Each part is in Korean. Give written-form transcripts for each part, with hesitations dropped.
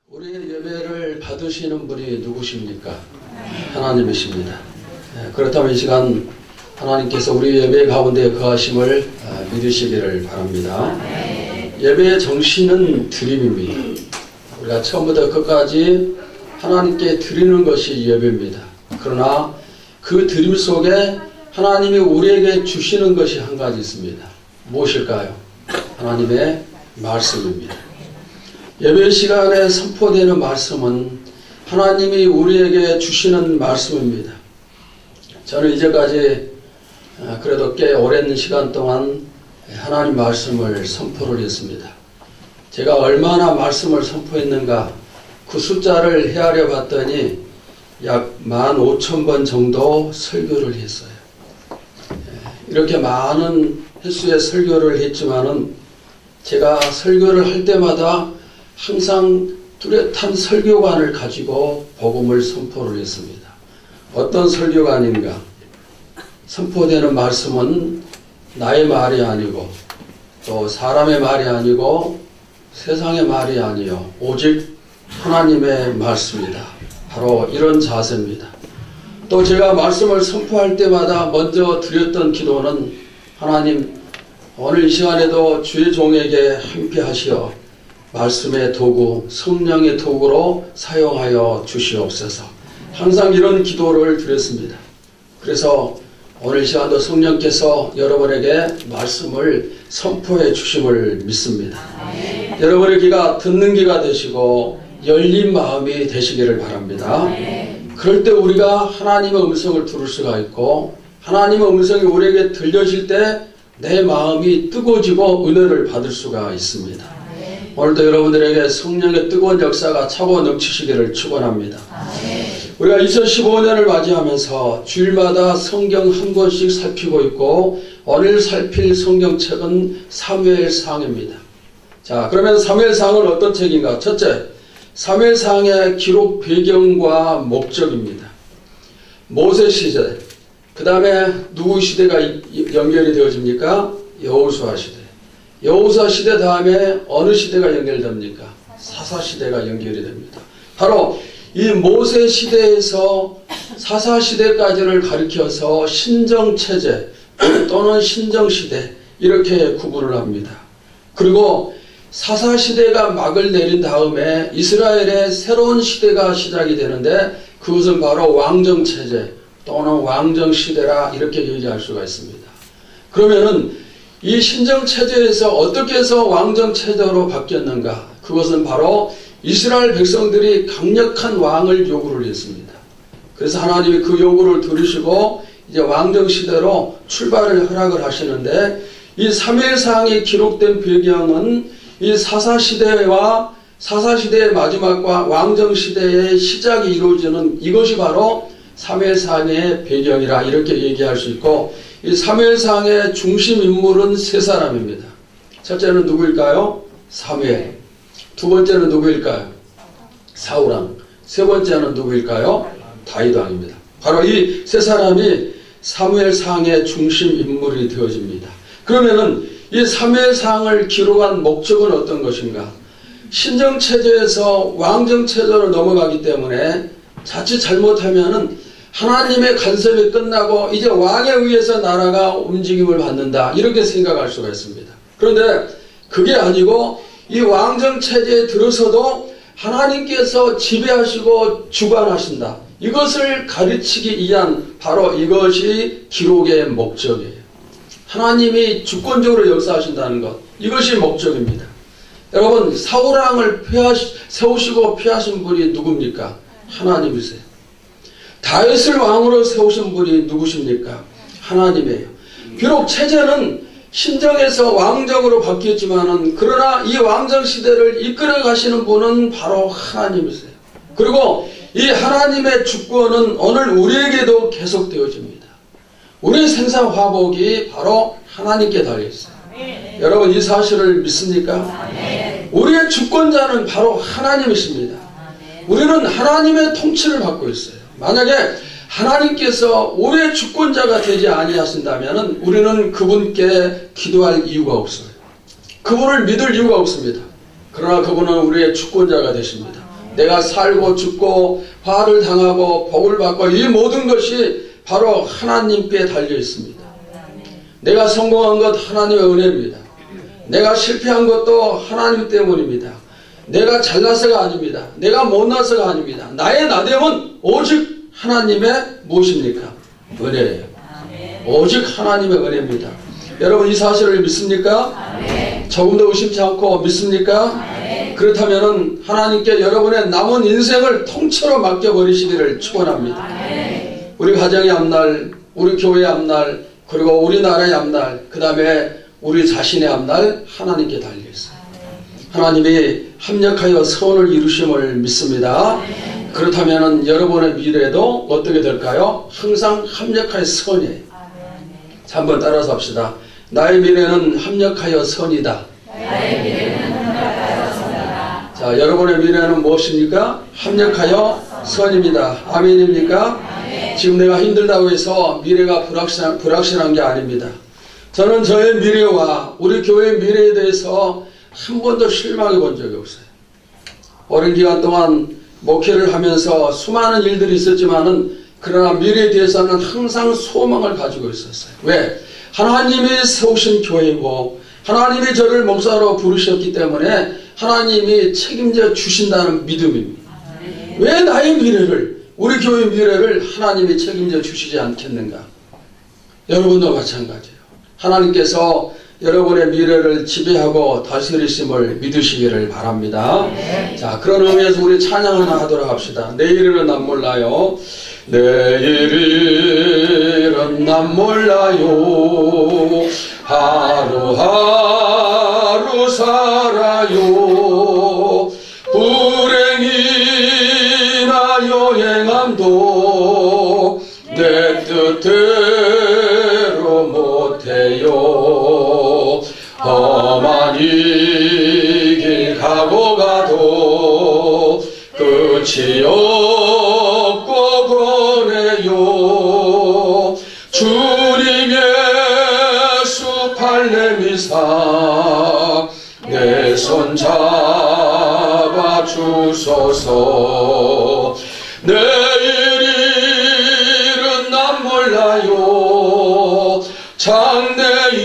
우리의 예배를 받으시는 분이 누구십니까? 하나님이십니다. 그렇다면 이 시간 하나님께서 우리 예배 가운데 거하심을 믿으시기를 바랍니다. 예배의 정신은 드림입니다. 우리가 처음부터 끝까지 하나님께 드리는 것이 예배입니다. 그러나 그 드림 속에 하나님이 우리에게 주시는 것이 한 가지 있습니다. 무엇일까요? 하나님의 말씀입니다. 예배 시간에 선포되는 말씀은 하나님이 우리에게 주시는 말씀입니다. 저는 이제까지 그래도 꽤 오랜 시간 동안 하나님 말씀을 선포를 했습니다. 제가 얼마나 말씀을 선포했는가 그 숫자를 헤아려 봤더니 약 15,000번 정도 설교를 했어요. 이렇게 많은 횟수의 설교를 했지만은 제가 설교를 할 때마다 항상 뚜렷한 설교관을 가지고 복음을 선포를 했습니다. 어떤 설교관인가? 선포되는 말씀은 나의 말이 아니고 또 사람의 말이 아니고 세상의 말이 아니요 오직 하나님의 말씀이다. 바로 이런 자세입니다. 또 제가 말씀을 선포할 때마다 먼저 드렸던 기도는 하나님 오늘 이 시간에도 주의 종에게 함께 하시어 말씀의 도구, 성령의 도구로 사용하여 주시옵소서. 항상 이런 기도를 드렸습니다. 그래서 오늘 이 시간도 성령께서 여러분에게 말씀을 선포해 주심을 믿습니다. 여러분의 귀가 듣는 귀가 되시고 열린 마음이 되시기를 바랍니다. 그럴 때 우리가 하나님의 음성을 들을 수가 있고 하나님의 음성이 우리에게 들려질 때 내 마음이 뜨거워지고 은혜를 받을 수가 있습니다. 오늘도 여러분들에게 성령의 뜨거운 역사가 차고 넘치시기를 축원합니다. 우리가 2015년을 맞이하면서 주일마다 성경 한 권씩 살피고 있고 오늘 살필 성경책은 사무엘상입니다. 자, 그러면 사무엘상은 어떤 책인가? 첫째, 사무엘상의 기록 배경과 목적입니다. 모세 시대, 그 다음에 누구 시대가 연결이 되어집니까? 여호수아 시대. 여호수아 시대 다음에 어느 시대가 연결됩니까? 사사 시대가 연결이 됩니다. 바로 이 모세 시대에서 사사 시대까지를 가리켜서 신정체제 또는 신정시대 이렇게 구분을 합니다. 그리고 사사 시대가 막을 내린 다음에 이스라엘의 새로운 시대가 시작이 되는데 그것은 바로 왕정체제 또는 왕정시대라 이렇게 얘기할 수가 있습니다. 그러면은 이 신정체제에서 어떻게 해서 왕정체제로 바뀌었는가? 그것은 바로 이스라엘 백성들이 강력한 왕을 요구를 했습니다. 그래서 하나님이 그 요구를 들으시고 이제 왕정시대로 출발을 허락을 하시는데 이 사무엘상이 기록된 배경은 이 사사시대와 사사시대의 마지막과 왕정시대의 시작이 이루어지는 이것이 바로 사무엘상의 배경이라 이렇게 얘기할 수 있고 이 사무엘상의 중심 인물은 세 사람입니다. 첫째는 누구일까요? 사무엘. 두 번째는 누구일까요? 사울왕. 세 번째는 누구일까요? 다윗왕입니다. 바로 이 세 사람이 사무엘상의 중심 인물이 되어집니다. 그러면은 이 사무엘상을 기록한 목적은 어떤 것인가? 신정체제에서 왕정체제로 넘어가기 때문에 자칫 잘못하면은 하나님의 간섭이 끝나고 이제 왕에 의해서 나라가 움직임을 받는다 이렇게 생각할 수가 있습니다. 그런데 그게 아니고 이 왕정체제에 들어서도 하나님께서 지배하시고 주관하신다. 이것을 가르치기 위한 바로 이것이 기록의 목적이에요. 하나님이 주권적으로 역사하신다는 것 이것이 목적입니다. 여러분 사울왕을 세우시고 피하신 분이 누굽니까? 하나님이세요. 다윗을 왕으로 세우신 분이 누구십니까? 하나님이에요. 비록 체제는 신정에서 왕정으로 바뀌었지만은 그러나 이 왕정 시대를 이끌어 가시는 분은 바로 하나님이세요. 그리고 이 하나님의 주권은 오늘 우리에게도 계속되어집니다. 우리의 생사 화복이 바로 하나님께 달려있어요. 여러분 이 사실을 믿습니까? 우리의 주권자는 바로 하나님이십니다. 우리는 하나님의 통치를 받고 있어요. 만약에 하나님께서 우리의 주권자가 되지 아니하신다면 우리는 그분께 기도할 이유가 없어요. 그분을 믿을 이유가 없습니다. 그러나 그분은 우리의 주권자가 되십니다. 내가 살고 죽고 화를 당하고 복을 받고 이 모든 것이 바로 하나님께 달려 있습니다. 내가 성공한 것 하나님의 은혜입니다. 내가 실패한 것도 하나님 때문입니다. 내가 잘나서가 아닙니다. 내가 못나서가 아닙니다. 나의 나됨은 오직 하나님의 무엇입니까? 은혜예요. 오직 하나님의 은혜입니다. 여러분 이 사실을 믿습니까? 조금 더 의심치 않고 믿습니까? 그렇다면 하나님께 여러분의 남은 인생을 통째로 맡겨버리시기를 축원합니다. 우리 가정의 앞날, 우리 교회의 앞날, 그리고 우리나라의 앞날, 그 다음에 우리 자신의 앞날 하나님께 달려있어요. 하나님이 합력하여 선을 이루심을 믿습니다. 그렇다면 여러분의 미래도 어떻게 될까요? 항상 합력하여 선이에요. 자, 한번 따라서 합시다. 나의 미래는 합력하여 선이다. 자, 여러분의 미래는 무엇입니까? 합력하여 선입니다. 아멘입니까? 지금 내가 힘들다고 해서 미래가 불확실한 게 아닙니다. 저는 저의 미래와 우리 교회의 미래에 대해서 한 번도 실망해 본 적이 없어요. 오랜 기간 동안 목회를 하면서 수많은 일들이 있었지만은 그러나 미래에 대해서는 항상 소망을 가지고 있었어요. 왜? 하나님이 세우신 교회고 하나님이 저를 목사로 부르셨기 때문에 하나님이 책임져 주신다는 믿음입니다. 왜 나의 미래를, 우리 교회의 미래를 하나님이 책임져 주시지 않겠는가? 여러분도 마찬가지예요. 하나님께서 여러분의 미래를 지배하고 다스리심을 믿으시기를 바랍니다. 자, 그런 의미에서 우리 찬양 하나 하도록 합시다. 내일은 난 몰라요. 내일은 난 몰라요. 하루하루 살아요. 불행이나 여행함도 내 뜻대로 못해요. 험한 이 길 가고 가도 끝이 없고 보내요. 주님 예수 팔레미사 내 손 잡아 주소서. 내일은 난 몰라요.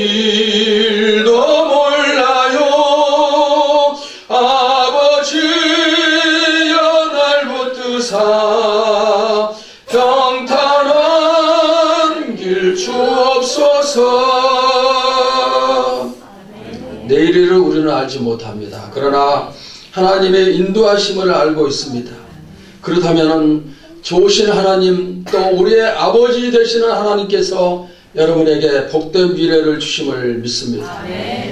장래일도 몰라요. 아버지여 날 붙드사 평탄한 길 주옵소서. 내일을 우리는 알지 못합니다. 그러나 하나님의 인도하심을 알고 있습니다. 그렇다면 좋으신 하나님, 또 우리의 아버지 되시는 하나님께서 여러분에게 복된 미래를 주심을 믿습니다.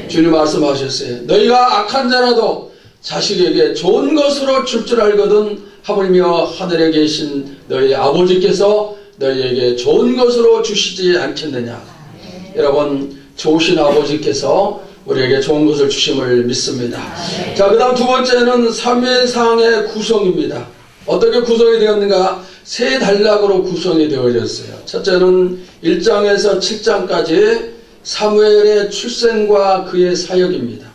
주님 말씀하셨어요. 너희가 악한 자라도 자식에게 좋은 것으로 줄 줄 알거든 하물며 하늘에 계신 너희 아버지께서 너희에게 좋은 것으로 주시지 않겠느냐. 여러분, 좋으신 아버지께서 우리에게 좋은 것을 주심을 믿습니다. 자, 그 다음 두 번째는 사무엘상의 구성입니다. 어떻게 구성이 되었는가? 세 단락으로 구성이 되어졌어요. 첫째는 1장에서 7장까지 사무엘의 출생과 그의 사역입니다.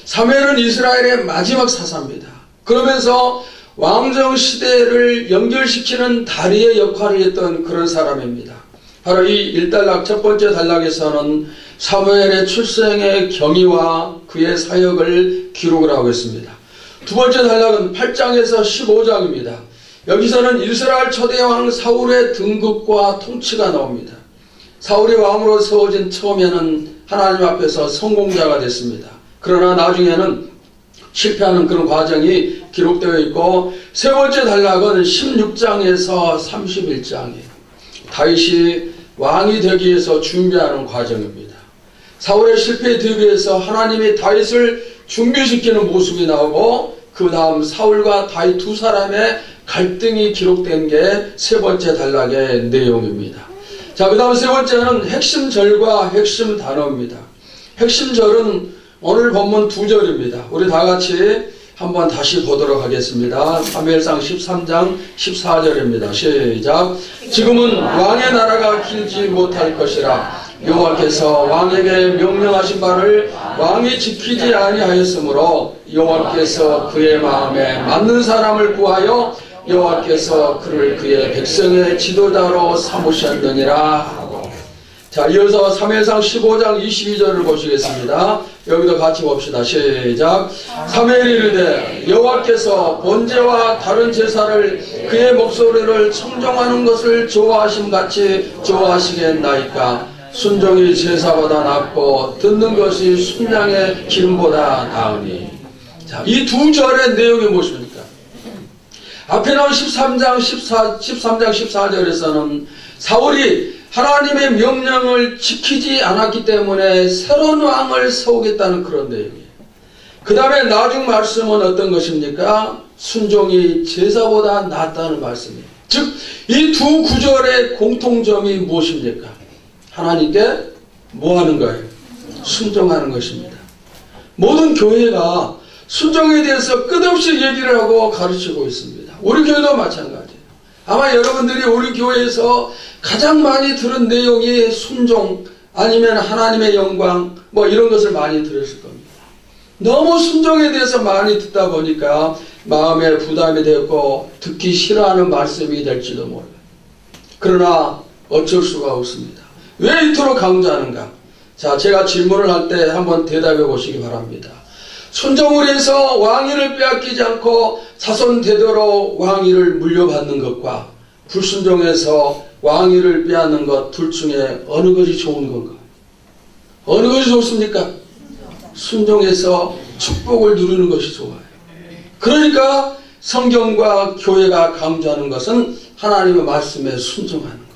사무엘은 이스라엘의 마지막 사사입니다. 그러면서 왕정 시대를 연결시키는 다리의 역할을 했던 그런 사람입니다. 바로 이 1단락 첫 번째 단락에서는 사무엘의 출생의 경위와 그의 사역을 기록을 하고 있습니다. 두 번째 단락은 8장에서 15장입니다. 여기서는 이스라엘 초대왕 사울의 등극과 통치가 나옵니다. 사울이 왕으로 세워진 처음에는 하나님 앞에서 성공자가 됐습니다. 그러나 나중에는 실패하는 그런 과정이 기록되어 있고, 세 번째 단락은 16장에서 31장이에요. 다윗이 왕이 되기 위해서 준비하는 과정입니다. 사울의 실패에 대비해서 하나님이 다윗을 준비시키는 모습이 나오고, 그 다음 사울과 다윗 두 사람의 갈등이 기록된 게 세 번째 단락의 내용입니다. 자, 그 다음 세 번째는 핵심 절과 핵심 단어입니다. 핵심 절은 오늘 본문 2절입니다. 우리 다 같이 한번 다시 보도록 하겠습니다. 사무엘상 13장 14절입니다. 시작. 지금은 왕의 나라가 길지 못할 것이라 여호와께서 왕에게 명령하신 바를 왕이 지키지 아니하였으므로 여호와께서 그의 마음에 맞는 사람을 구하여 여호와께서 그를 그의 백성의 지도자로 삼으셨느니라. 자, 이어서 사무엘상 15장 22절을 보시겠습니다. 여기도 같이 봅시다. 시작. 사무엘이 이르되 여호와께서 번제와 다른 제사를 그의 목소리를 청종하는 것을 좋아하심 같이 좋아하시겠나이까. 순종이 제사보다 낫고 듣는 것이 순양의 기름보다 나으니. 자, 이 두 절의 내용이 무엇입니까? 앞에 나온 13장 14절에서는 사울이 하나님의 명령을 지키지 않았기 때문에 새로운 왕을 세우겠다는 그런 내용이에요. 그 다음에 나중 말씀은 어떤 것입니까? 순종이 제사보다 낫다는 말씀이에요. 즉, 이 두 구절의 공통점이 무엇입니까? 하나님께 뭐 하는 거예요? 순종하는 것입니다. 모든 교회가 순종에 대해서 끝없이 얘기를 하고 가르치고 있습니다. 우리 교회도 마찬가지예요. 아마 여러분들이 우리 교회에서 가장 많이 들은 내용이 순종 아니면 하나님의 영광 뭐 이런 것을 많이 들었을 겁니다. 너무 순종에 대해서 많이 듣다 보니까 마음에 부담이 되었고 듣기 싫어하는 말씀이 될지도 몰라요. 그러나 어쩔 수가 없습니다. 왜 이토록 강조하는가? 자, 제가 질문을 할 때 한번 대답해 보시기 바랍니다. 순종을 해서 왕위를 빼앗기지 않고 자손 대대로 왕위를 물려받는 것과 불순종해서 왕위를 빼앗는 것 둘 중에 어느 것이 좋은 건가? 어느 것이 좋습니까? 순종해서 축복을 누리는 것이 좋아요. 그러니까 성경과 교회가 강조하는 것은 하나님의 말씀에 순종하는 거예요.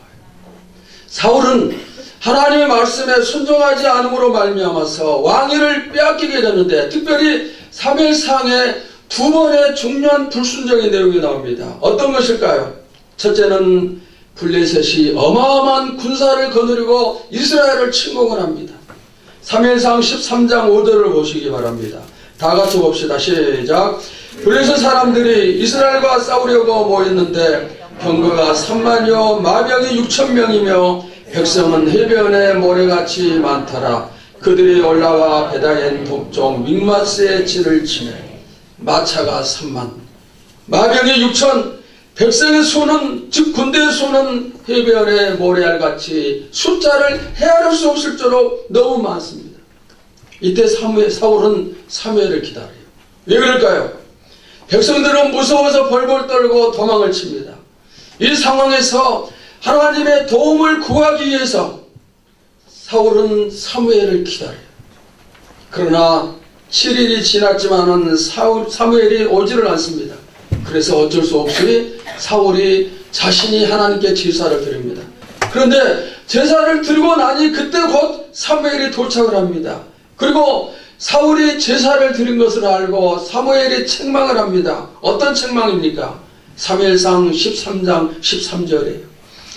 사울은 하나님의 말씀에 순종하지 않음으로 말미암아서 왕위를 빼앗기게 되는데, 특별히 사무엘상에 두 번의 중요한 불순종의 내용이 나옵니다. 어떤 것일까요? 첫째는 블레셋이 어마어마한 군사를 거느리고 이스라엘을 침공을 합니다. 사무엘상 13장 5절을 보시기 바랍니다. 다 같이 봅시다. 시작. 블레셋 사람들이 이스라엘과 싸우려고 모였는데 병거가 3만여 마병이 6,000명이며 백성은 해변에 모래같이 많더라. 그들이 올라와 베다엔 동쪽 믹마스의 진을 치네. 마차가 3만, 마병이 6천, 백성의 수는, 즉 군대의 수는 해변의 모래알같이 숫자를 헤아릴 수 없을 정도로 너무 많습니다. 이때 사울은 사무엘을 기다려요. 왜 그럴까요? 백성들은 무서워서 벌벌 떨고 도망을 칩니다. 이 상황에서 하나님의 도움을 구하기 위해서 사울은 사무엘을 기다려요. 그러나 7일이 지났지만은 사무엘이 오지를 않습니다. 그래서 어쩔 수 없이 사울이 자신이 하나님께 제사를 드립니다. 그런데 제사를 드리고 나니 그때 곧 사무엘이 도착을 합니다. 그리고 사울이 제사를 드린 것을 알고 사무엘이 책망을 합니다. 어떤 책망입니까? 사무엘상 13장 13절이에요.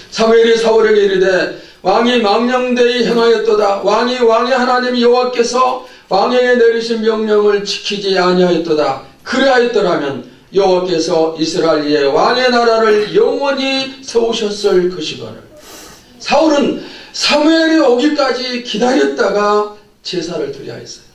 사무엘이 사울에게 이르되 왕이 망령되이 행하였도다. 왕의 하나님 여호와께서 왕에게 내리신 명령을 지키지 아니하였도다. 그래하였더라면 여호와께서 이스라엘의 왕의 나라를 영원히 세우셨을 것이거늘. 사울은 사무엘이 오기까지 기다렸다가 제사를 드려야 했어요.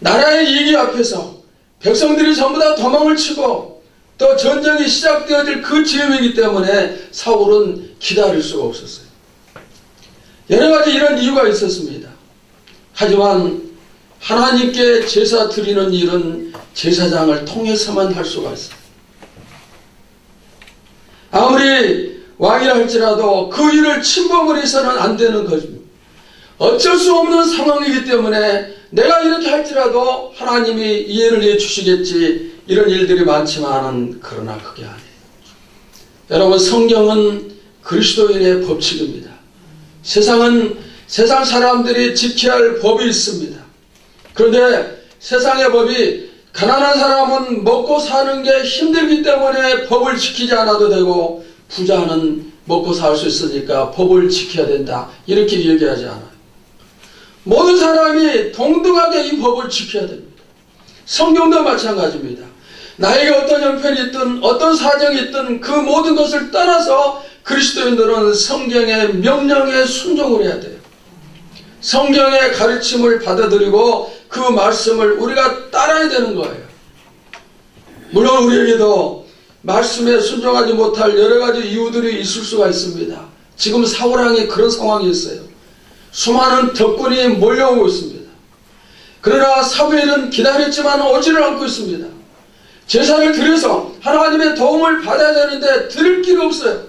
나라의 이익이 앞에서 백성들이 전부 다 도망을 치고 또 전쟁이 시작되어질 그 즈음이기 때문에 사울은 기다릴 수가 없었어요. 여러 가지 이런 이유가 있었습니다. 하지만 하나님께 제사 드리는 일은 제사장을 통해서만 할 수가 있어요. 아무리 왕이라 할지라도 그 일을 침범을 해서는 안 되는 것입니다. 어쩔 수 없는 상황이기 때문에 내가 이렇게 할지라도 하나님이 이해를 해주시겠지, 이런 일들이 많지만은 그러나 그게 아니에요. 여러분, 성경은 그리스도인의 법칙입니다. 세상은 세상 사람들이 지켜야 할 법이 있습니다. 그런데 세상의 법이 가난한 사람은 먹고 사는 게 힘들기 때문에 법을 지키지 않아도 되고 부자는 먹고 살 수 있으니까 법을 지켜야 된다, 이렇게 얘기하지 않아요. 모든 사람이 동등하게 이 법을 지켜야 됩니다. 성경도 마찬가지입니다. 나에게 어떤 형편이 있든 어떤 사정이 있든 그 모든 것을 떠나서 그리스도인들은 성경의 명령에 순종을 해야 돼요. 성경의 가르침을 받아들이고 그 말씀을 우리가 따라야 되는 거예요. 물론 우리에게도 말씀에 순종하지 못할 여러 가지 이유들이 있을 수가 있습니다. 지금 사울왕이 그런 상황이 있어요. 수많은 덕군이 몰려오고 있습니다. 그러나 사무엘은 기다렸지만 오지를 않고 있습니다. 제사를 드려서 하나님의 도움을 받아야 되는데 드릴 길이 없어요.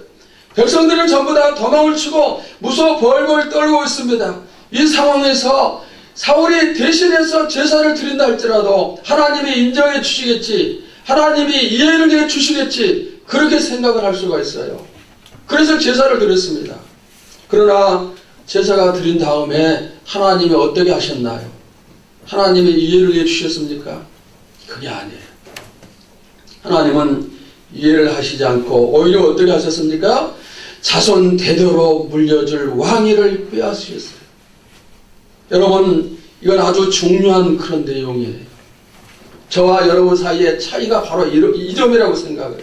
백성들은 전부 다 도망을 치고 무서워 벌벌 떨고 있습니다. 이 상황에서 사울이 대신해서 제사를 드린다 할지라도 하나님이 인정해 주시겠지, 하나님이 이해를 해 주시겠지, 그렇게 생각을 할 수가 있어요. 그래서 제사를 드렸습니다. 그러나 제사가 드린 다음에 하나님이 어떻게 하셨나요? 하나님이 이해를 해 주셨습니까? 그게 아니에요. 하나님은 이해를 하시지 않고 오히려 어떻게 하셨습니까? 자손 대대로 물려줄 왕위를 빼앗으셨어요. 여러분, 이건 아주 중요한 그런 내용이에요. 저와 여러분 사이의 차이가 바로 이 점이라고 생각해요.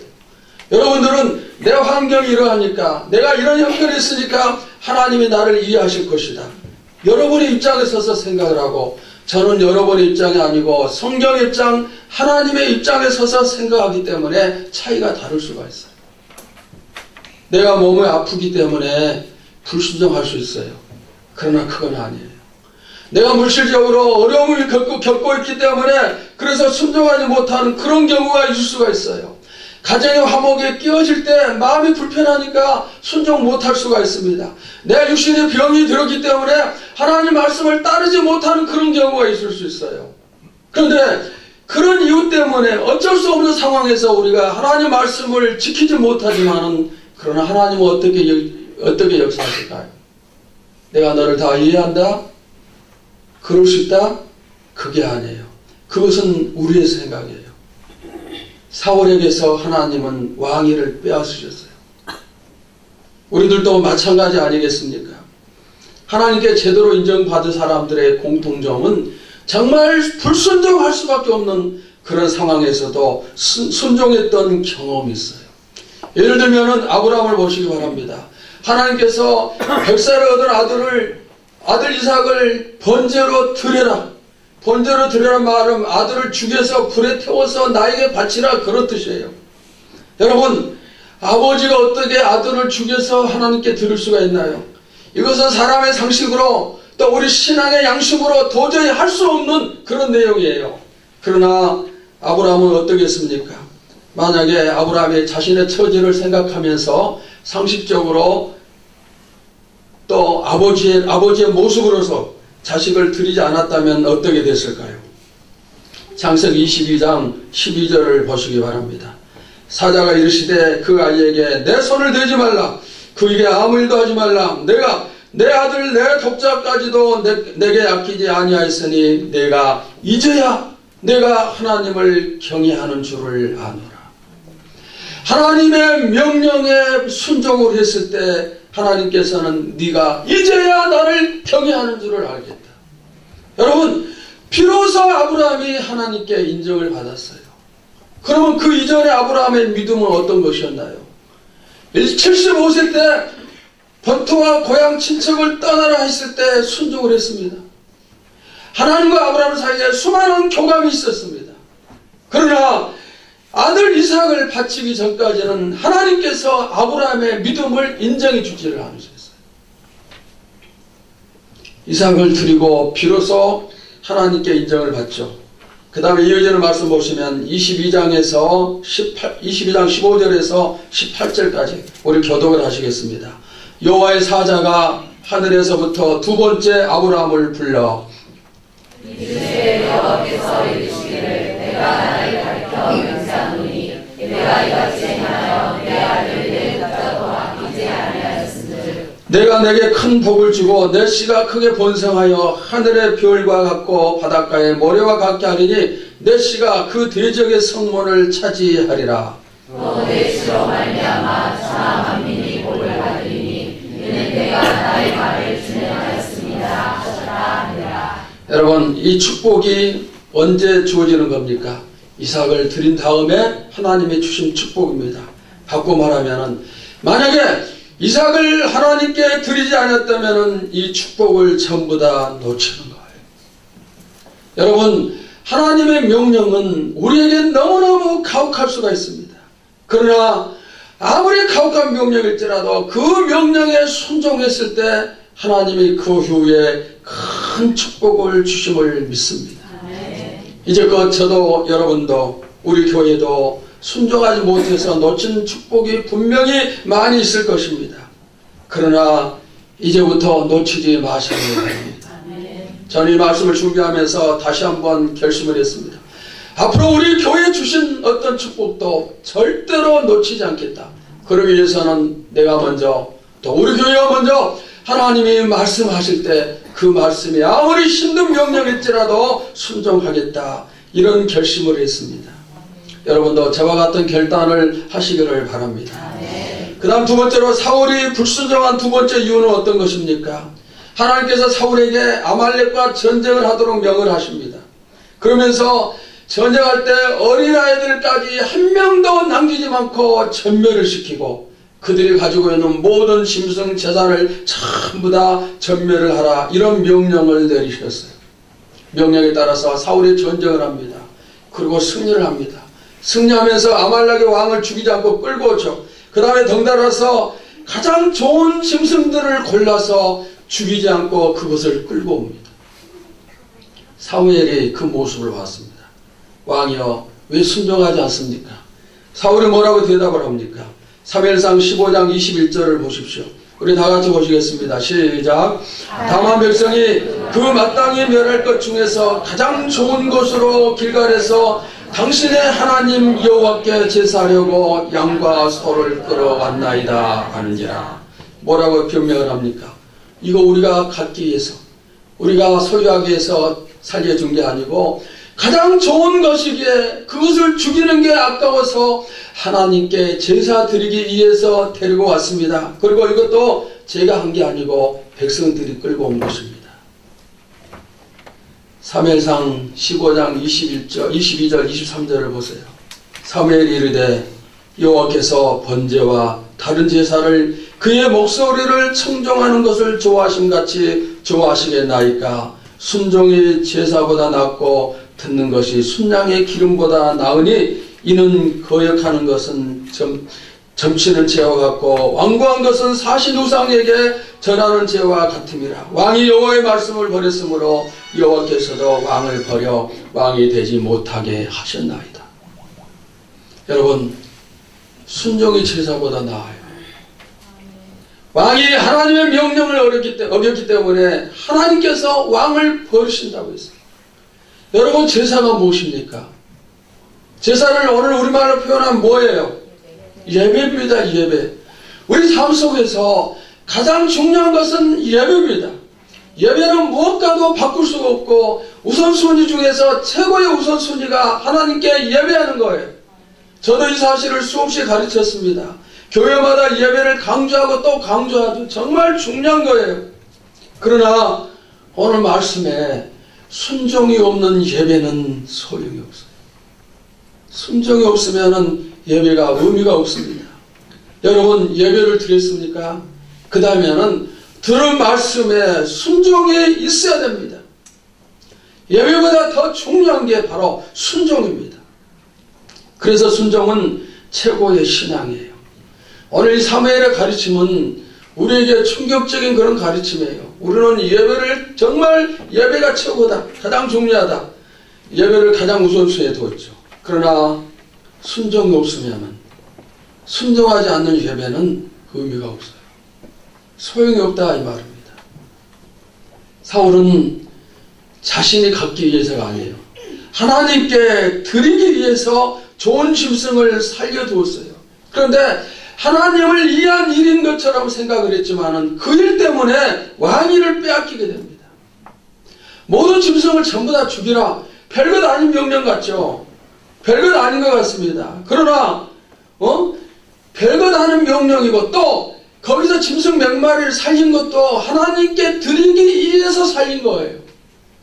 여러분들은 내 환경이 이러하니까, 내가 이런 형편이 있으니까 하나님이 나를 이해하실 것이다. 여러분의 입장에 서서 생각을 하고, 저는 여러분의 입장이 아니고 성경의 입장, 하나님의 입장에 서서 생각하기 때문에 차이가 다를 수가 있어요. 내가 몸이 아프기 때문에 불순종할 수 있어요. 그러나 그건 아니에요. 내가 물질적으로 어려움을 겪고 있기 때문에 그래서 순종하지 못하는 그런 경우가 있을 수가 있어요. 가정의 화목에 끼어질 때 마음이 불편하니까 순종 못할 수가 있습니다. 내 육신의 병이 들었기 때문에 하나님 말씀을 따르지 못하는 그런 경우가 있을 수 있어요. 그런데 그런 이유 때문에 어쩔 수 없는 상황에서 우리가 하나님 말씀을 지키지 못하지만은, 그러나 하나님은 어떻게 역사하실까요? 내가 너를 다 이해한다? 그럴 수 있다? 그게 아니에요. 그것은 우리의 생각이에요. 사울에게서 하나님은 왕위를 빼앗으셨어요. 우리들도 마찬가지 아니겠습니까? 하나님께 제대로 인정받은 사람들의 공통점은 정말 불순종할 수밖에 없는 그런 상황에서도 순종했던 경험이 있어요. 예를 들면 아브라함을 보시기 바랍니다. 하나님께서 100살을 얻은 아들 이삭을 번제로 드려라. 번제로 드려라 말은 아들을 죽여서 불에 태워서 나에게 바치라, 그런 뜻이에요. 여러분, 아버지가 어떻게 아들을 죽여서 하나님께 드릴 수가 있나요? 이것은 사람의 상식으로 또 우리 신앙의 양심으로 도저히 할 수 없는 그런 내용이에요. 그러나 아브라함은 어떻게 했습니까? 만약에 아브라함이 자신의 처지를 생각하면서 상식적으로 또 아버지의 모습으로서 자식을 드리지 않았다면 어떻게 됐을까요? 창세기 22장 12절을 보시기 바랍니다. 사자가 이르시되 그 아이에게 내 손을 대지 말라, 그에게 아무 일도 하지 말라. 내가 내 아들 내 독자까지도 내게 아끼지 아니하였으니 내가 이제야 내가 하나님을 경외하는 줄을 아노라. 하나님의 명령에 순종을 했을 때 하나님께서는 네가 이제야 나를 경외하는 줄을 알겠다. 여러분, 비로소 아브라함이 하나님께 인정을 받았어요. 그러면 그 이전에 아브라함의 믿음은 어떤 것이었나요? 75세 때 본토와 고향 친척을 떠나라 했을 때 순종을 했습니다. 하나님과 아브라함 사이에 수많은 교감이 있었습니다. 그러나 아들 이삭을 바치기 전까지는 하나님께서 아브라함의 믿음을 인정해 주지를 않으셨어요. 이삭을 드리고 비로소 하나님께 인정을 받죠. 그 다음에 이어지는 말씀 보시면 22장 15절에서 18절까지 우리 교독을 하시겠습니다. 여호와의 사자가 하늘에서부터 두 번째 아브라함을 불러 이르시되 여호와께서 이르시기를 내가 나를 가리켜 맹세하노니 내가 이같이 행하여 내 아들 내 독자도 아끼지 아니하였으므로 내가 내게 큰 복을 주고 내 씨가 크게 번성하여 하늘의 별과 같고 바닷가의 모래와 같게 하리니 내 씨가 그 대적의 성문을 차지하리라. 또 내 씨로 말미암아 자 만민이 복을 받으리니 이는 내가 나의 말을 준행하였습니다 하시라 하니라. 여러분, 이 축복이 언제 주어지는 겁니까? 이삭을 드린 다음에 하나님이 주신 축복입니다. 바꿔 말하면 만약에 이삭을 하나님께 드리지 않았다면 이 축복을 전부 다 놓치는 거예요. 여러분, 하나님의 명령은 우리에게 너무너무 가혹할 수가 있습니다. 그러나 아무리 가혹한 명령일지라도 그 명령에 순종했을 때 하나님이 그 후에 큰 축복을 주심을 믿습니다. 이제껏 저도 여러분도 우리 교회도 순종하지 못해서 놓친 축복이 분명히 많이 있을 것입니다. 그러나 이제부터 놓치지 마시기 바랍니다. 저는 이 말씀을 준비하면서 다시 한번 결심을 했습니다. 앞으로 우리 교회에 주신 어떤 축복도 절대로 놓치지 않겠다. 그러기 위해서는 내가 먼저, 또 우리 교회가 먼저 하나님이 말씀하실 때 그 말씀이 아무리 힘든 명령일지라도 순종하겠다, 이런 결심을 했습니다. 여러분도 저와 같은 결단을 하시기를 바랍니다. 그 다음 두 번째로, 사울이 불순종한 두 번째 이유는 어떤 것입니까? 하나님께서 사울에게 아말렉과 전쟁을 하도록 명을 하십니다. 그러면서 전쟁할 때 어린아이들까지 한 명도 남기지 않고 전멸을 시키고 그들이 가지고 있는 모든 짐승 재산을 전부 다 전멸을 하라, 이런 명령을 내리셨어요. 명령에 따라서 사울이 전쟁을 합니다. 그리고 승리를 합니다. 승리하면서 아말렉의 왕을 죽이지 않고 끌고 오죠. 그 다음에 덩달아서 가장 좋은 짐승들을 골라서 죽이지 않고 그것을 끌고 옵니다. 사무엘이 그 모습을 봤습니다. 왕이여, 왜 순종하지 않습니까? 사울이 뭐라고 대답을 합니까? 사무엘상 15장 21절을 보십시오. 우리 다같이 보시겠습니다. 시작. 다만 백성이 그 마땅히 멸할 것 중에서 가장 좋은 곳으로 길갈에서 당신의 하나님 여호와께 제사하려고 양과 소를 끌어왔나이다 하는지라. 뭐라고 변명을 합니까? 이거 우리가 갖기 위해서, 우리가 소유하기 위해서 살려준 게 아니고 가장 좋은 것이기에 그것을 죽이는 게 아까워서 하나님께 제사 드리기 위해서 데리고 왔습니다. 그리고 이것도 제가 한 게 아니고 백성들이 끌고 온 것입니다. 사무엘상 15장 22절 23절을 보세요. 사무엘이 이르되 여호와께서 번제와 다른 제사를 그의 목소리를 청종하는 것을 좋아하심같이 좋아하시겠나이까? 순종이 제사보다 낫고 듣는 것이 순양의 기름보다 나으니 이는 거역하는 것은 점치는 죄와 같고 완고한 것은 사신 우상에게 전하는 죄와 같음이라. 왕이 여호와의 말씀을 버렸으므로 여호와께서도 왕을 버려 왕이 되지 못하게 하셨나이다. 여러분, 순종이 제사보다 나아요. 왕이 하나님의 명령을 어겼기 때문에 하나님께서 왕을 버리신다고 했어요. 여러분, 제사가 무엇입니까? 제사를 오늘 우리말로 표현하면 뭐예요? 예배입니다. 예배. 우리 삶 속에서 가장 중요한 것은 예배입니다. 예배는 무엇과도 바꿀 수가 없고 우선순위 중에서 최고의 우선순위가 하나님께 예배하는 거예요. 저도 이 사실을 수없이 가르쳤습니다. 교회마다 예배를 강조하고 또 강조하죠. 정말 중요한 거예요. 그러나 오늘 말씀에 순종이 없는 예배는 소용이 없어요. 순종이 없으면 예배가 의미가 없습니다. 여러분, 예배를 드렸습니까? 그 다음에는 들은 말씀에 순종이 있어야 됩니다. 예배보다 더 중요한 게 바로 순종입니다. 그래서 순종은 최고의 신앙이에요. 오늘 이 사무엘의 가르침은 우리에게 충격적인 그런 가르침이에요. 우리는 예배를 정말 예배가 최고다, 가장 중요하다, 예배를 가장 우선순위에 뒀죠. 그러나 순종이 없으면, 순종하지 않는 예배는 의미가 없어요. 소용이 없다, 이 말입니다. 사울은 자신이 갖기 위해서가 아니에요. 하나님께 드리기 위해서 좋은 짐승을 살려두었어요. 그런데 하나님을 위한 일인 것처럼 생각을 했지만 그 일 때문에 왕위를 빼앗기게 됩니다. 모든 짐승을 전부 다 죽이라. 별것 아닌 명령 같죠? 별것 아닌 것 같습니다. 그러나 별것 아닌 명령이고 또 거기서 짐승 몇 마리를 살린 것도 하나님께 드리기 위해서 살린 거예요.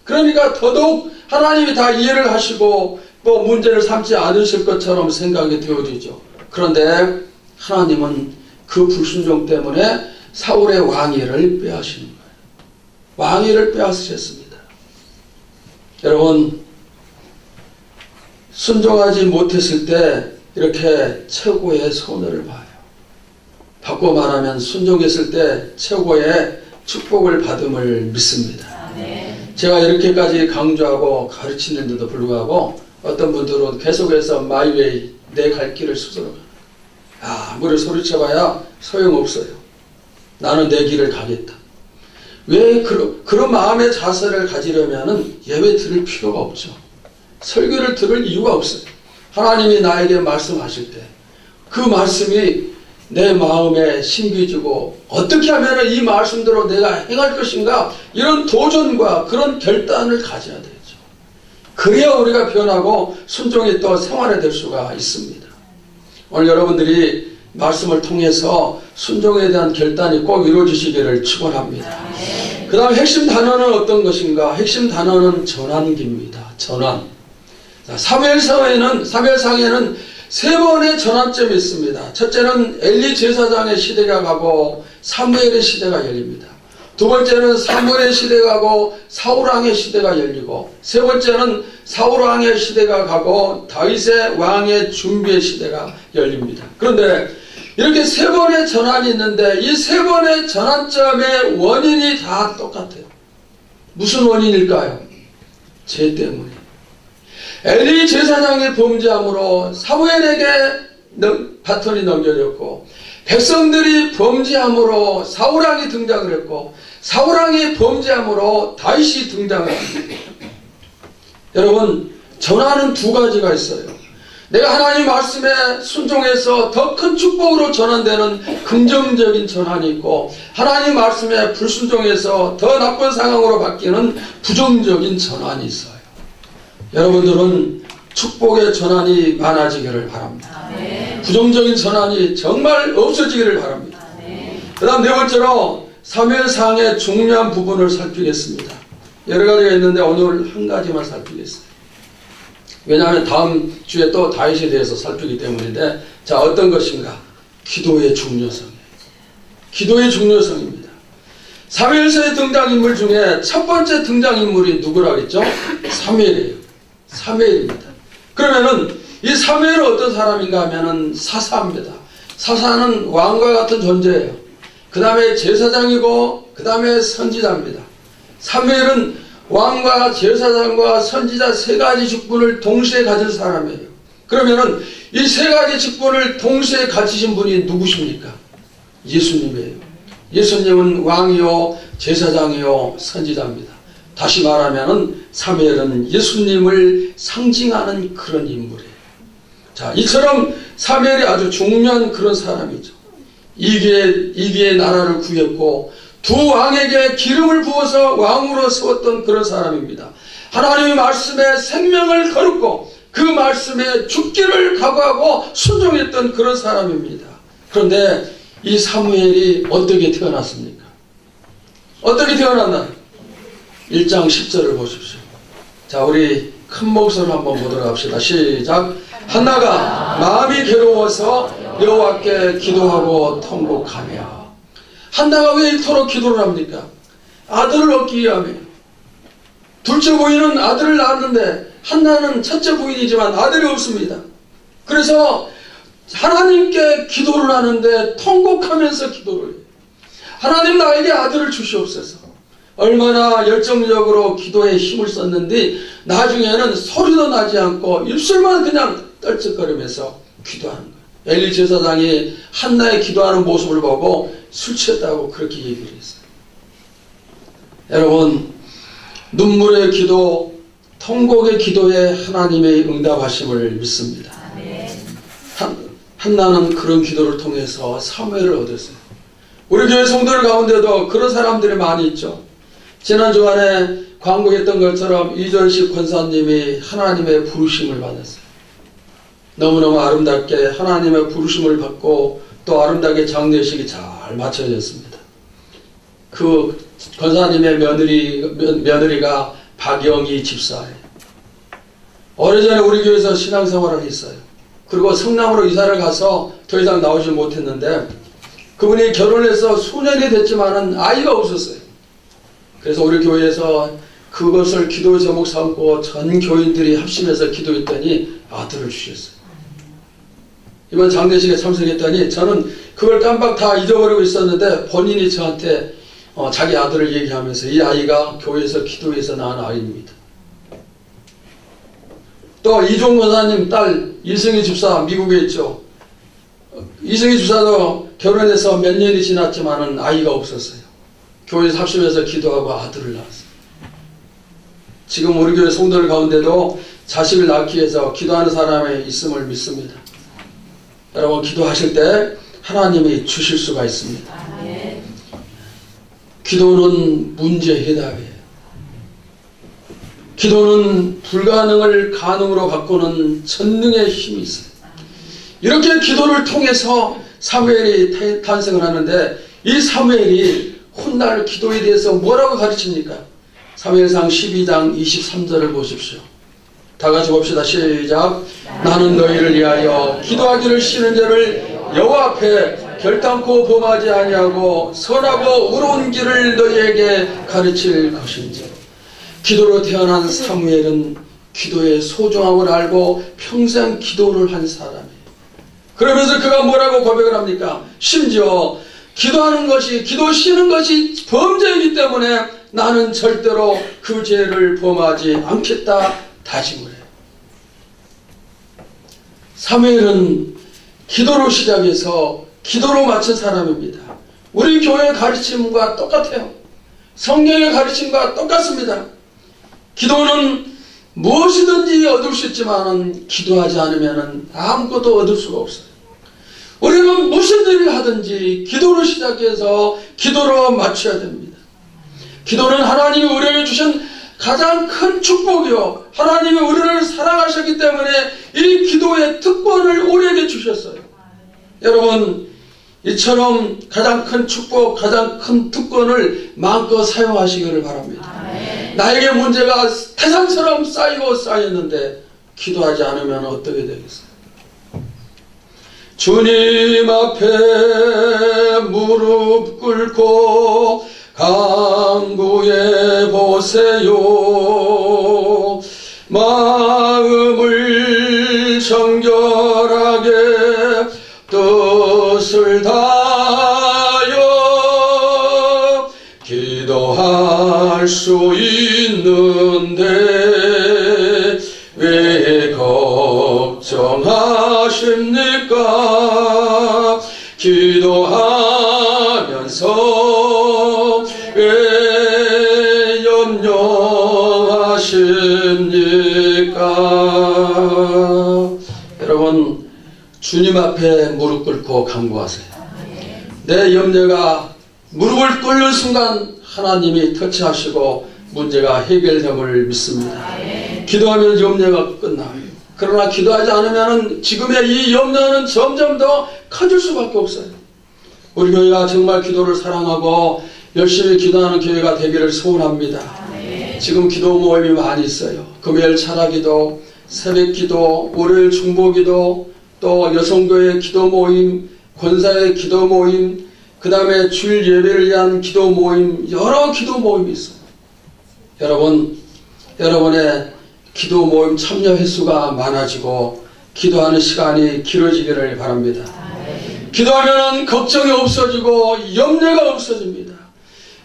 그러니까 더더욱 하나님이 다 이해를 하시고 또 문제를 삼지 않으실 것처럼 생각이 되어지죠. 그런데 하나님은 그 불순종 때문에 사울의 왕위를 빼앗으신 거예요. 왕위를 빼앗으셨습니다. 여러분, 순종하지 못했을 때 이렇게 최고의 손해를 봐요. 바꿔 말하면 순종했을 때 최고의 축복을 받음을 믿습니다. 제가 이렇게까지 강조하고 가르치는데도 불구하고 어떤 분들은 계속해서 마이웨이, 내 갈 길을 스스로 가는 거예요. 아무리 소리쳐봐야 소용없어요. 나는 내 길을 가겠다. 왜 그런 마음의 자세를 가지려면 예배 들을 필요가 없죠. 설교를 들을 이유가 없어요. 하나님이 나에게 말씀하실 때 그 말씀이 내 마음에 심겨지고 어떻게 하면 이 말씀대로 내가 행할 것인가, 이런 도전과 그런 결단을 가져야 되죠. 그래야 우리가 변하고 순종이 또 생활이 될 수가 있습니다. 오늘 여러분들이 말씀을 통해서 순종에 대한 결단이 꼭 이루어지시기를 축원합니다. 그 다음 핵심 단어는 어떤 것인가? 핵심 단어는 전환기입니다. 전환. 사무엘상에는 세 번의 전환점이 있습니다. 첫째는 엘리 제사장의 시대가 가고 사무엘의 시대가 열립니다. 두 번째는 사무엘의 시대가 가고 사울왕의 시대가 열리고, 세 번째는 사울왕의 시대가 가고 다윗의 왕의 준비의 시대가 열립니다. 그런데 이렇게 세 번의 전환이 있는데 이 세 번의 전환점의 원인이 다 똑같아요. 무슨 원인일까요? 죄 때문에. 엘리 제사장의 범죄함으로 사무엘에게 바톤이 넘겨졌고, 백성들이 범죄함으로 사울왕이 등장을 했고, 사울왕이 범죄함으로 다윗이 등장을 합니다. 여러분, 전환은 두 가지가 있어요. 내가 하나님 말씀에 순종해서 더 큰 축복으로 전환되는 긍정적인 전환이 있고, 하나님 말씀에 불순종해서 더 나쁜 상황으로 바뀌는 부정적인 전환이 있어요. 여러분들은 축복의 전환이 많아지기를 바랍니다. 부정적인 전환이 정말 없어지기를 바랍니다. 그 다음 네 번째로 사무엘상의 중요한 부분을 살피겠습니다. 여러 가지가 있는데 오늘 한 가지만 살피겠어요. 왜냐하면 다음 주에 또 다윗에 대해서 살피기 때문인데, 자, 어떤 것인가? 기도의 중요성이에요. 기도의 중요성입니다. 사무엘서의 등장인물 중에 첫 번째 등장인물이 누구라고 했죠? 사무엘이에요. 사무엘입니다. 그러면은 이 사무엘은 어떤 사람인가 하면은 사사입니다. 사사는 왕과 같은 존재예요. 그 다음에 제사장이고 그 다음에 선지자입니다. 사무엘은 왕과 제사장과 선지자 세 가지 직분을 동시에 가진 사람이에요. 그러면은 이 세 가지 직분을 동시에 가지신 분이 누구십니까? 예수님이에요. 예수님은 왕이요, 제사장이요, 선지자입니다. 다시 말하면은 사무엘은 예수님을 상징하는 그런 인물이에요. 자, 이처럼 사무엘이 아주 중요한 그런 사람이죠. 이기의 나라를 구했고 두 왕에게 기름을 부어서 왕으로 세웠던 그런 사람입니다. 하나님의 말씀에 생명을 걸었고 그 말씀에 죽기를 각오하고 순종했던 그런 사람입니다. 그런데 이 사무엘이 어떻게 태어났습니까? 어떻게 태어났나요? 1장 10절을 보십시오. 자, 우리 큰 목소리로 한번 보도록 합시다. 시작. 한나가 마음이 괴로워서 여호와께 기도하고 통곡하며. 한나가 왜 이토록 기도를 합니까? 아들을 얻기 위함이에요. 둘째 부인은 아들을 낳았는데 한나는 첫째 부인이지만 아들이 없습니다. 그래서 하나님께 기도를 하는데 통곡하면서 기도를 해요. 하나님, 나에게 아들을 주시옵소서. 얼마나 열정적으로 기도에 힘을 썼는데 나중에는 소리도 나지 않고 입술만 그냥 떨쩍거리면서 기도하는 거예요. 엘리 제사장이 한나의 기도하는 모습을 보고 술 취했다고 그렇게 얘기를 했어요. 여러분, 눈물의 기도, 통곡의 기도에 하나님의 응답하심을 믿습니다. 한나는 그런 기도를 통해서 사무엘을 얻었어요. 우리 교회 성도들 가운데도 그런 사람들이 많이 있죠. 지난 주간에 광고했던 것처럼 이전식 권사님이 하나님의 부르심을 받았어요. 너무너무 아름답게 하나님의 부르심을 받고 또 아름답게 장례식이 잘 마쳐졌습니다. 그 권사님의 며느리가 박영희 집사예요. 오래전에 우리 교회에서 신앙생활을 했어요. 그리고 성남으로 이사를 가서 더 이상 나오지 못했는데 그분이 결혼해서 수년이 됐지만은 아이가 없었어요. 그래서 우리 교회에서 그것을 기도 제목 삼고 전 교인들이 합심해서 기도했더니 아들을 주셨어요. 이번 장례식에 참석했더니 저는 그걸 깜빡 다 잊어버리고 있었는데 본인이 저한테 자기 아들을 얘기하면서 이 아이가 교회에서 기도해서 낳은 아이입니다. 또 이종 권사님 딸 이승희 집사 미국에 있죠. 이승희 집사도 결혼해서 몇 년이 지났지만은 아이가 없었어요. 교회에서 합심해서 기도하고 아들을 낳았어요. 지금 우리 교회 성도들 가운데도 자식을 낳기 위해서 기도하는 사람이 있음을 믿습니다. 여러분 기도하실 때 하나님이 주실 수가 있습니다. 기도는 문제 해답이에요. 기도는 불가능을 가능으로 바꾸는 전능의 힘이 있어요. 이렇게 기도를 통해서 사무엘이 탄생을 하는데 이 사무엘이 훗날 기도에 대해서 뭐라고 가르칩니까? 사무엘상 12장 23절을 보십시오. 다 같이 봅시다. 시작. 나는 너희를 위하여 기도하기를 싫은 죄를 여호와 앞에 결단코 범하지 아니하고 선하고 의로운 길을 너희에게 가르칠 것인지. 기도로 태어난 사무엘은 기도의 소중함을 알고 평생 기도를 한 사람이에요. 그러면서 그가 뭐라고 고백을 합니까? 심지어 기도하는 것이, 기도 쉬는 것이 범죄이기 때문에 나는 절대로 그 죄를 범하지 않겠다 다짐을 해요. 사무엘은 기도로 시작해서 기도로 마친 사람입니다. 우리 교회의 가르침과 똑같아요. 성경의 가르침과 똑같습니다. 기도는 무엇이든지 얻을 수 있지만 기도하지 않으면 아무것도 얻을 수가 없어요. 우리는 무슨 일을 하든지 기도로 시작해서 기도로 마쳐야 됩니다. 기도는 하나님이 우리에게 주신 가장 큰 축복이요, 하나님이 우리를 사랑하셨기 때문에 이 기도의 특권을 우리에게 주셨어요. 여러분 이처럼 가장 큰 축복, 가장 큰 특권을 마음껏 사용하시기를 바랍니다. 나에게 문제가 태산처럼 쌓이고 쌓였는데 기도하지 않으면 어떻게 되겠어요? 주님 앞에 무릎 꿇고 간구해 보세요. 마음을 정결하게 뜻을 다하여 기도할 수 있는데 왜 걱정하십니까? 기도하면서 왜 염려하십니까? 여러분 주님 앞에 무릎 꿇고 간구하세요. 내 염려가 무릎을 꿇는 순간 하나님이 터치하시고 문제가 해결됨을 믿습니다. 기도하면 염려가 끝나요. 그러나 기도하지 않으면 지금의 이 염려는 점점 더 커질 수밖에 없어요. 우리 교회가 정말 기도를 사랑하고 열심히 기도하는 교회가 되기를 소원합니다. 지금 기도 모임이 많이 있어요. 금요일 찬양기도, 새벽기도, 월요일 중보기도, 또 여성교회 기도 모임, 권사의 기도 모임, 그 다음에 주일 예배를 위한 기도 모임, 여러 기도 모임이 있어요. 여러분, 여러분의 기도 모임 참여 횟수가 많아지고 기도하는 시간이 길어지기를 바랍니다. 기도하면 걱정이 없어지고 염려가 없어집니다.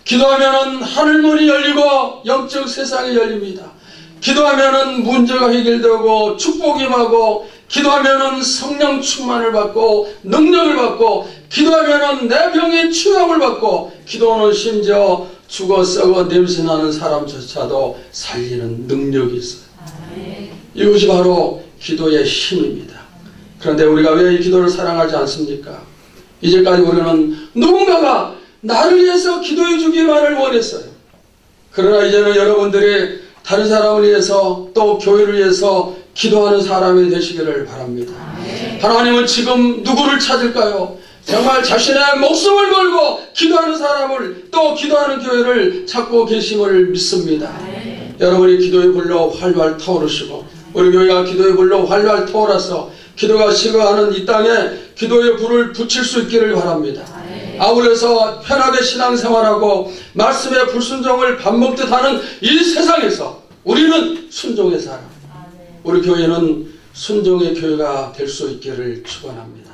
기도하면 하늘문이 열리고 영적 세상이 열립니다. 기도하면 문제가 해결되고 축복이 임하고, 기도하면 성령 충만을 받고 능력을 받고, 기도하면 내 병이 치유함을 받고, 기도는 심지어 죽어 썩어 냄새나는 사람조차도 살리는 능력이 있어요. 이것이 바로 기도의 힘입니다. 그런데 우리가 왜 이 기도를 사랑하지 않습니까? 이제까지 우리는 누군가가 나를 위해서 기도해 주기만을 원했어요. 그러나 이제는 여러분들이 다른 사람을 위해서 또 교회를 위해서 기도하는 사람이 되시기를 바랍니다. 하나님은 지금 누구를 찾을까요? 정말 자신의 목숨을 걸고 기도하는 사람을, 또 기도하는 교회를 찾고 계심을 믿습니다. 여러분이 기도의 불로 활활 타오르시고 우리 교회가 기도의 불로 활활 타오라서 기도가 식어가는 이 땅에 기도의 불을 붙일 수 있기를 바랍니다. 아울러서 편하게 신앙생활하고 말씀의 불순종을 밥 먹듯 하는 이 세상에서 우리는 순종의 사람, 우리 교회는 순종의 교회가 될 수 있기를 축원합니다.